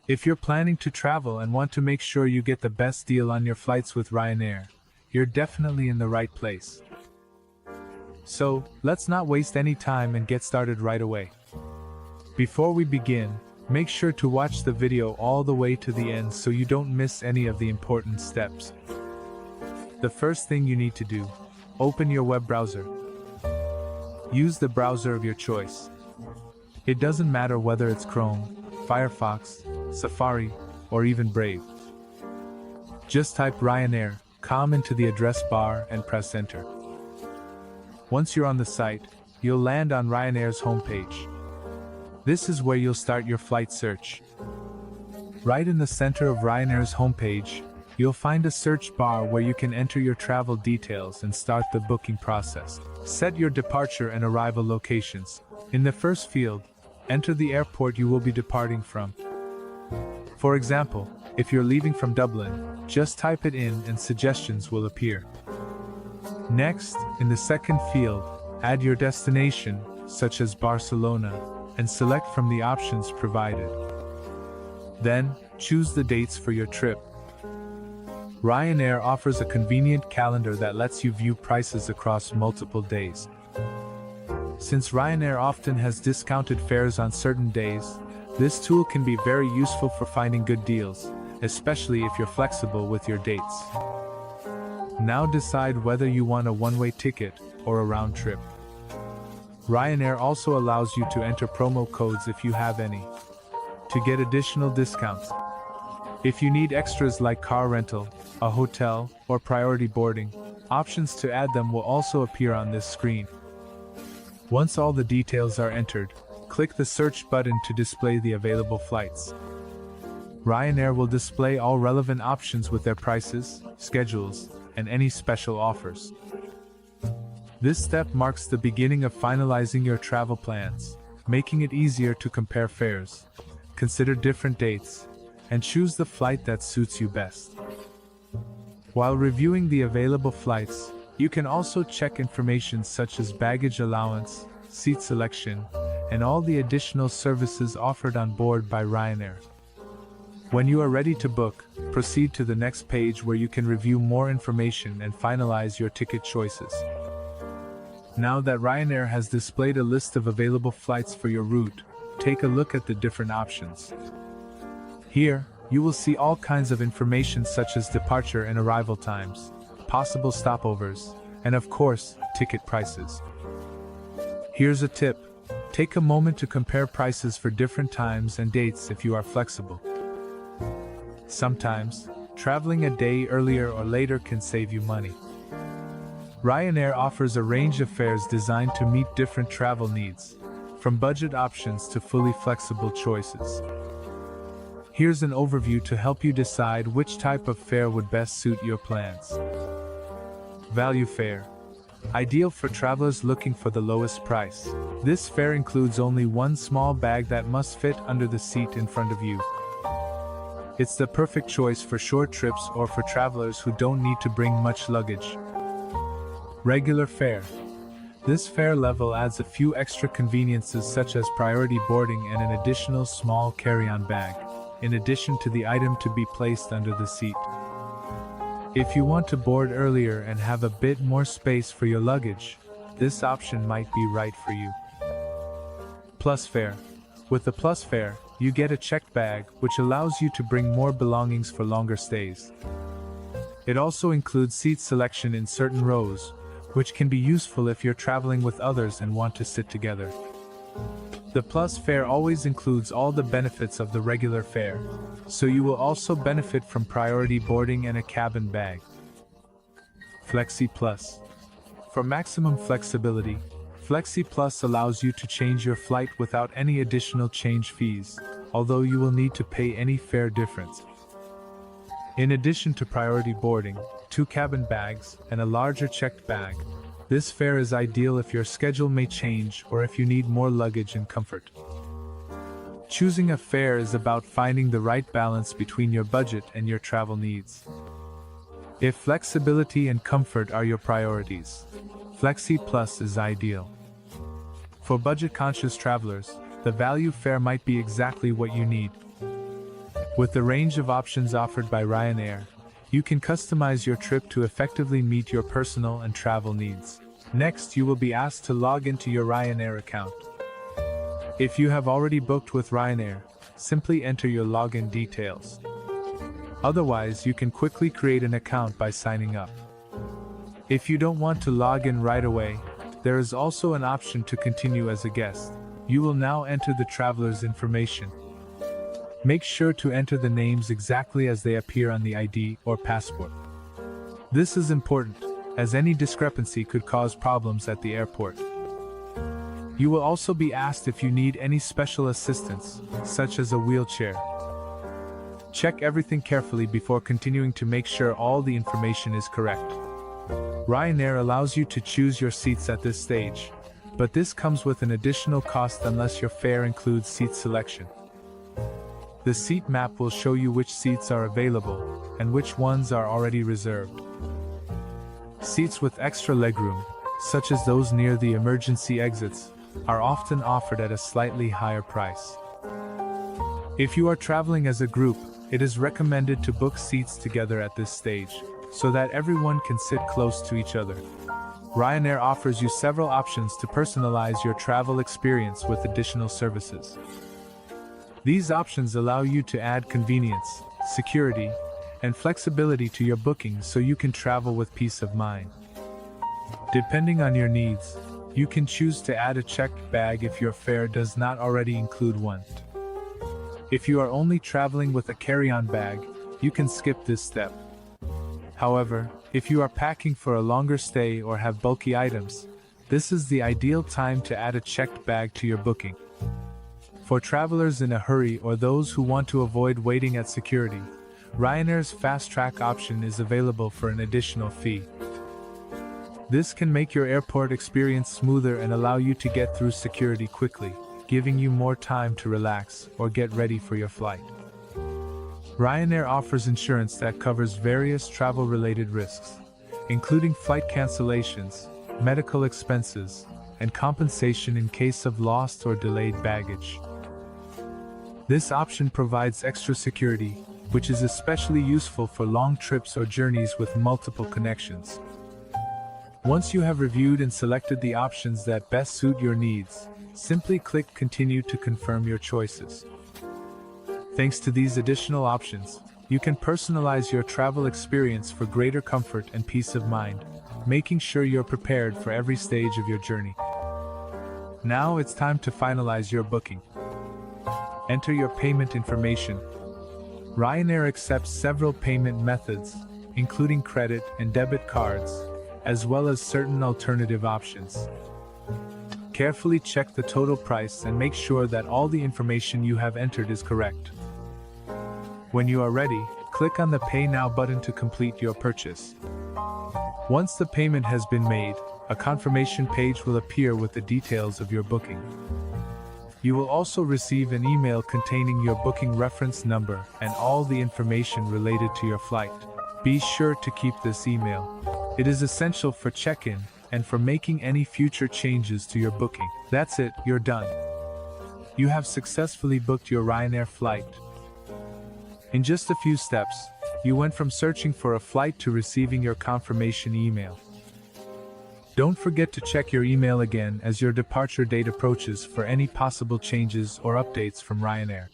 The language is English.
If you're planning to travel and want to make sure you get the best deal on your flights with Ryanair, you're definitely in the right place. So, let's not waste any time and get started right away. Before we begin, make sure to watch the video all the way to the end so you don't miss any of the important steps. The first thing you need to do, open your web browser. Use the browser of your choice. It doesn't matter whether it's Chrome, Firefox, Safari, or even Brave. Just type Ryanair.com into the address bar and press enter. Once you're on the site, you'll land on Ryanair's homepage. This is where you'll start your flight search. Right in the center of Ryanair's homepage, you'll find a search bar where you can enter your travel details and start the booking process. Set your departure and arrival locations. In the first field, enter the airport you will be departing from. For example, if you're leaving from Dublin, just type it in and suggestions will appear. Next, in the second field, add your destination, such as Barcelona, and select from the options provided. Then, choose the dates for your trip. Ryanair offers a convenient calendar that lets you view prices across multiple days. Since Ryanair often has discounted fares on certain days, this tool can be very useful for finding good deals, especially if you're flexible with your dates. Now decide whether you want a one-way ticket or a round trip. Ryanair also allows you to enter promo codes if you have any, to get additional discounts. If you need extras like car rental, a hotel, or priority boarding, options to add them will also appear on this screen. Once all the details are entered, click the search button to display the available flights. Ryanair will display all relevant options with their prices, schedules, and any special offers. This step marks the beginning of finalizing your travel plans, making it easier to compare fares, consider different dates, and choose the flight that suits you best. While reviewing the available flights, you can also check information such as baggage allowance, seat selection, and all the additional services offered on board by Ryanair. When you are ready to book, proceed to the next page where you can review more information and finalize your ticket choices. Now that Ryanair has displayed a list of available flights for your route, take a look at the different options. Here, you will see all kinds of information such as departure and arrival times, possible stopovers, and of course, ticket prices. Here's a tip: take a moment to compare prices for different times and dates if you are flexible. Sometimes, traveling a day earlier or later can save you money. Ryanair offers a range of fares designed to meet different travel needs, from budget options to fully flexible choices. Here's an overview to help you decide which type of fare would best suit your plans. Value fare. Ideal for travelers looking for the lowest price. This fare includes only one small bag that must fit under the seat in front of you. It's the perfect choice for short trips or for travelers who don't need to bring much luggage. Regular fare. This fare level adds a few extra conveniences such as priority boarding and an additional small carry-on bag, in addition to the item to be placed under the seat. If you want to board earlier and have a bit more space for your luggage, this option might be right for you. Plus fare. With the plus fare, you get a checked bag, which allows you to bring more belongings for longer stays. It also includes seat selection in certain rows, which can be useful if you're traveling with others and want to sit together. The plus fare always includes all the benefits of the regular fare, so you will also benefit from priority boarding and a cabin bag. Flexi Plus. For maximum flexibility, Flexi Plus allows you to change your flight without any additional change fees, although you will need to pay any fare difference. In addition to priority boarding, 2 cabin bags, and a larger checked bag, this fare is ideal if your schedule may change or if you need more luggage and comfort. Choosing a fare is about finding the right balance between your budget and your travel needs. If flexibility and comfort are your priorities, Flexi Plus is ideal. For budget-conscious travelers, the value fare might be exactly what you need. With the range of options offered by Ryanair, you can customize your trip to effectively meet your personal and travel needs. Next, you will be asked to log into your Ryanair account. If you have already booked with Ryanair, simply enter your login details. Otherwise, you can quickly create an account by signing up. If you don't want to log in right away, there is also an option to continue as a guest. You will now enter the traveler's information. Make sure to enter the names exactly as they appear on the ID or passport. This is important, as any discrepancy could cause problems at the airport. You will also be asked if you need any special assistance, such as a wheelchair. Check everything carefully before continuing to make sure all the information is correct. Ryanair allows you to choose your seats at this stage, but this comes with an additional cost unless your fare includes seat selection. The seat map will show you which seats are available and which ones are already reserved. Seats with extra legroom, such as those near the emergency exits, are often offered at a slightly higher price. If you are traveling as a group, it is recommended to book seats together at this stage, so that everyone can sit close to each other. Ryanair offers you several options to personalize your travel experience with additional services. These options allow you to add convenience, security, and flexibility to your bookings so you can travel with peace of mind. Depending on your needs, you can choose to add a checked bag if your fare does not already include one. If you are only traveling with a carry-on bag, you can skip this step. However, if you are packing for a longer stay or have bulky items, this is the ideal time to add a checked bag to your booking. For travelers in a hurry or those who want to avoid waiting at security, Ryanair's Fast Track option is available for an additional fee. This can make your airport experience smoother and allow you to get through security quickly, giving you more time to relax or get ready for your flight. Ryanair offers insurance that covers various travel-related risks, including flight cancellations, medical expenses, and compensation in case of lost or delayed baggage. This option provides extra security, which is especially useful for long trips or journeys with multiple connections. Once you have reviewed and selected the options that best suit your needs, simply click Continue to confirm your choices. Thanks to these additional options, you can personalize your travel experience for greater comfort and peace of mind, making sure you're prepared for every stage of your journey. Now it's time to finalize your booking. Enter your payment information. Ryanair accepts several payment methods, including credit and debit cards, as well as certain alternative options. Carefully check the total price and make sure that all the information you have entered is correct. When you are ready, click on the Pay Now button to complete your purchase. Once the payment has been made, a confirmation page will appear with the details of your booking. You will also receive an email containing your booking reference number and all the information related to your flight. Be sure to keep this email. It is essential for check-in and for making any future changes to your booking. That's it, you're done. You have successfully booked your Ryanair flight. In just a few steps, you went from searching for a flight to receiving your confirmation email. Don't forget to check your email again as your departure date approaches for any possible changes or updates from Ryanair.